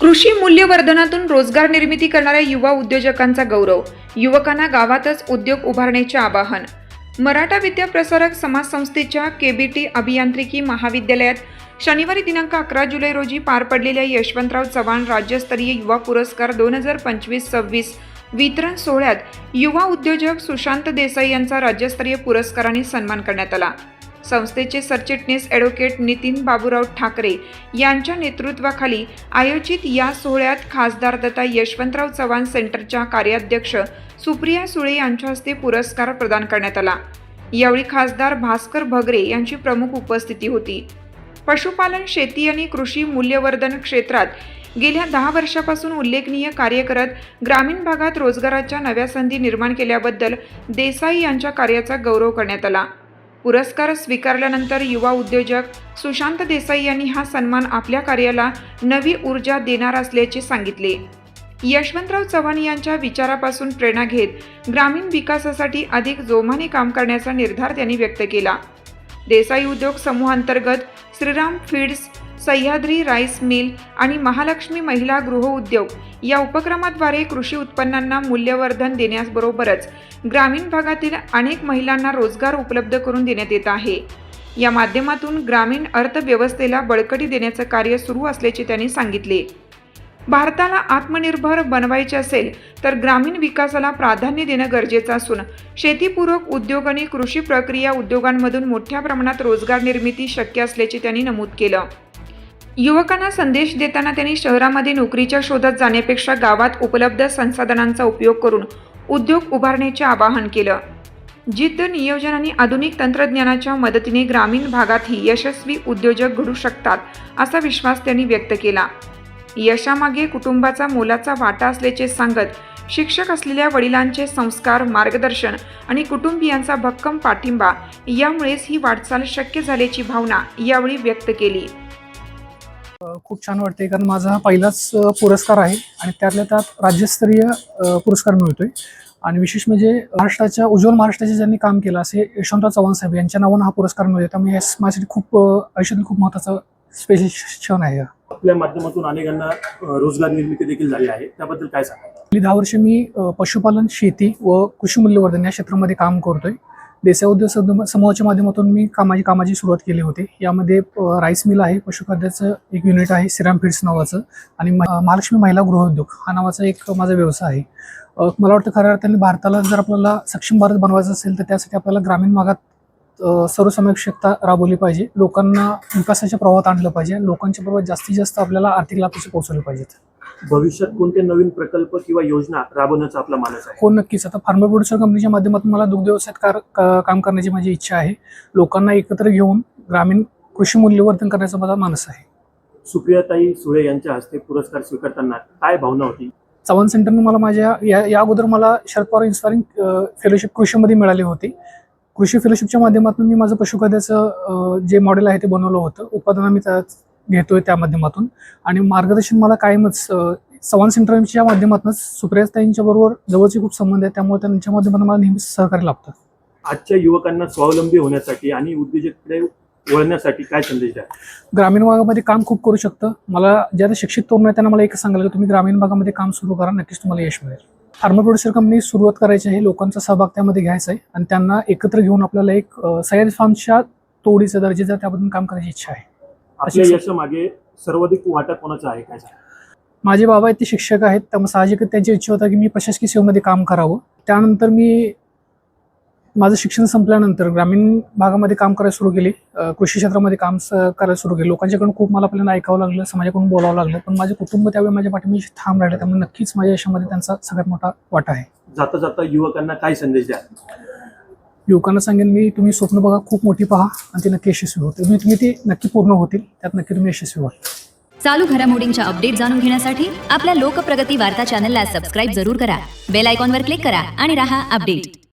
कृषी मूल्यवर्धनातून रोजगार निर्मिती करणाऱ्या युवा उद्योजकांचा गौरव. युवकांना गावातच उद्योग उभारण्याचे आवाहन. मराठा विद्याप्रसारक समाज संस्थेच्या केबीटी अभियांत्रिकी महाविद्यालयात शनिवारी दिनांक 11 जुलै रोजी पार पडलेल्या यशवंतराव चव्हाण राज्यस्तरीय युवा पुरस्कार 2025-26 वितरण सोहळ्यात युवा उद्योजक सुशांत देसाई यांचा राज्यस्तरीय पुरस्काराने सन्मान करण्यात आला. संस्थेचे सरचिटणीस ॲडव्होकेट नितीन बाबूराव ठाकरे यांच्या नेतृत्वाखाली आयोजित या सोहळ्यात खासदार तथा यशवंतराव चव्हाण सेंटरच्या कार्याध्यक्ष सुप्रिया सुळे यांच्या हस्ते पुरस्कार प्रदान करण्यात आला. यावेळी खासदार भास्कर भगरे यांची प्रमुख उपस्थिती होती. पशुपालन, शेती आणि कृषी मूल्यवर्धन क्षेत्रात गेल्या 10 वर्षापासून उल्लेखनीय कार्य करत ग्रामीण भागात रोजगाराच्या नव्या संधी निर्माण केल्याबद्दल देसाई यांच्या कार्याचा गौरव करण्यात आला. पुरस्कार स्वीकारल्यानंतर युवा उद्योजक सुशांत देसाई यांनी हा सन्मान आपल्या कार्याला नवी ऊर्जा देणार असल्याचे सांगितले. यशवंतराव चव्हाण यांच्या विचारापासून प्रेरणा घेत ग्रामीण विकासासाठी अधिक जोमाने काम करण्याचा निर्धार त्यांनी व्यक्त केला. देसाई उद्योग समूहांतर्गत Shriram feeds, Sahyadri rice mill आणि महालक्ष्मी महिला गृहउद्योग या उपक्रमाद्वारे कृषी उत्पन्नांना मूल्यवर्धन देण्याबरोबरच ग्रामीण भागातील अनेक महिलांना रोजगार उपलब्ध करून देण्यात येत आहे. या माध्यमातून ग्रामीण अर्थव्यवस्थेला बळकटी देण्याचं कार्य सुरू असल्याचे त्यांनी सांगितले. भारताला आत्मनिर्भर बनवायचे असेल तर ग्रामीण विकासाला प्राधान्य देणं गरजेचं असून शेतीपूरक उद्योग आणि कृषी प्रक्रिया उद्योगांमधून मोठ्या प्रमाणात रोजगार निर्मिती शक्य असल्याचे त्यांनी नमूद केलं. युवकांना संदेश देताना त्यांनी शहरामध्ये नोकरीच्या शोधात जाण्यापेक्षा गावात उपलब्ध संसाधनांचा उपयोग करून उद्योग उभारण्याचे आवाहन केलं. जिद्द, नियोजन आणि आधुनिक तंत्रज्ञानाच्या मदतीने ग्रामीण भागातही यशस्वी उद्योजक घडू शकतात असा विश्वास त्यांनी व्यक्त केला. यशामागे कुटुंबाचा मोलाचा वाटा असल्याचे सांगत शिक्षक असलेल्या वडिलांचे संस्कार, मार्गदर्शन आणि कुटुंबियांचा भक्कम पाठिंबा यामुळेच ही वाटचाल शक्य झाल्याची भावना यावेळी व्यक्त केली. खूप छान वाटते कारण माझा हा पहिलाच पुरस्कार आहे आणि त्यातल्या त्यात राज्यस्तरीय पुरस्कार मिळतोय. आणि विशेष म्हणजे उज्ज्वल महाराष्ट्राचे ज्यांनी काम केलं असे यशवंतराव चव्हाण साहेब यांच्या नावानं हा पुरस्कार मिळतो. त्यामुळे हे माझ्यासाठी खूप आयुष्यातील खूप महत्त्वाचा स्पेशल क्षण आहे. आपल्या माध्यमातून अनेकांना रोजगार निर्मिती देखील झाली आहे, त्याबद्दल काय सांगा? गेली 10 वर्षे मी पशुपालन, शेती व कृषी मूल्यवर्धन या क्षेत्रामध्ये काम करतोय. देसाई उद्योग समूहाच्या माध्यमातून मी कामाची सुरुवात केली होती. यामध्ये राईस मिल आहे, पशुखाद्याचं एक युनिट आहे श्रीराम फीड्स नावाचं, आणि महालक्ष्मी महिला गृहउद्योग हा नावाचा एक माझा व्यवसाय आहे. मला वाटतं खऱ्या अर्थाने भारताला जर आपल्याला सक्षम भारत बनवायचा असेल तर त्यासाठी आपल्याला ग्रामीण भागात सर्वसमावेशकता राबवली पाहिजे. लोकांना विकासाच्या प्रवाहात आणलं पाहिजे. लोकांच्या प्रवाहात जास्तीत जास्त आपल्याला आर्थिक लाभ कसे पोहोचवले पाहिजेत. भविष्यात कोणते नवीन प्रकल्प किंवा योजना राबवण्याचा आपला मानस आहे? हो, नक्कीच. आता फार्मर प्रोड्युसर कंपनीच्या माध्यमातून मला दुग्ध व्यवसायात काम करण्याची माझी इच्छा आहे. लोकांना एकत्र घेऊन ग्रामीण कृषी मूल्यवर्धन करण्याचा माझा मानस आहे. सुप्रियाताई सुळे यांच्या हस्ते पुरस्कार स्वीकारताना काय भावना होती? चव्हाण सेंटरने मला माझ्या या अगोदर मला शरद पवार इन्स्पायरिंग फेलोशिप कृषीमध्ये मिळाली होती. कृषी फेलोशिपच्या माध्यमातून मी माझं पशुखाद्याचं जे मॉडेल आहे ते बनवलं होतं. उत्पादनं मी घेतोय त्या माध्यमातून, आणि मार्गदर्शन मला कायमच चव्हाण सेंटरच्या माध्यमातूनच सुप्रियाताईंच्या बरोबर जवळचे खूप संबंध आहे. त्यामुळे त्यांच्या माध्यमातून मला नेहमीच सहकार्य लाभतं. आजच्या युवकांना स्वावलंबी होण्यासाठी आणि उद्योजकतेकडे वळण्यासाठी काय संदेश द्या? ग्रामीण भागामध्ये काम खूप करू शकतं. मला ज्या शिक्षित तरुण आहे त्यांना मला एक सांगायला की तुम्ही ग्रामीण भागामध्ये काम सुरू करा, नक्कीच तुम्हाला यश मिळेल. फार्मर प्रोड्युसर कंपनी सुरुवात करायची आहे, लोकांचा सहभाग त्यामध्ये घ्यायचा आहे आणि त्यांना एकत्र घेऊन आपल्याला एक सह्याद्री फार्मच्या तोडीचं दर्जेचं त्याबद्दल काम करायची इच्छा आहे. आपल्या यशामागे सर्वाधिक वाटा कोणाचा आहे, काय सांगा? माझे बाबा आहेत, ते शिक्षक आहेत. त्यामुळे साहजिकच त्यांची इच्छा होता की मी प्रशासकीय सेवेमध्ये काम करावं. त्यानंतर मी माझं शिक्षण संपल्यानंतर ग्रामीण भागामध्ये काम करायला सुरू केले. कृषी क्षेत्रामध्ये काम करायला सुरू केले. लोकांच्याकडून खूप मला आपल्याला ऐकावं लागलं, समाजाकडून बोलावं लागलं, पण माझे कुटुंब त्यावेळी माझ्या पाठीशी ठाम राहिले. त्यामुळे नक्कीच माझ्या यशामध्ये त्यांचा सगळ्यात मोठा वाटा आहे. जाता जाता युवकांना काय संदेश द्या? युवकांना सांगेन मी, तुम्ही स्वप्न बघा, खूप मोठी पहा आणि ते नक्की यशस्वी होते. तुम्ही ते नक्की पूर्ण होतील, त्यात नक्की तुम्ही यशस्वी व्हाल. चालू घडामोडींच्या अपडेट जाणून घेण्यासाठी आपल्या लोकप्रगती वार्ता चॅनलला सबस्क्राईब जरूर करा. बेल आयकॉनवर क्लिक करा आणि रहा अपडेट.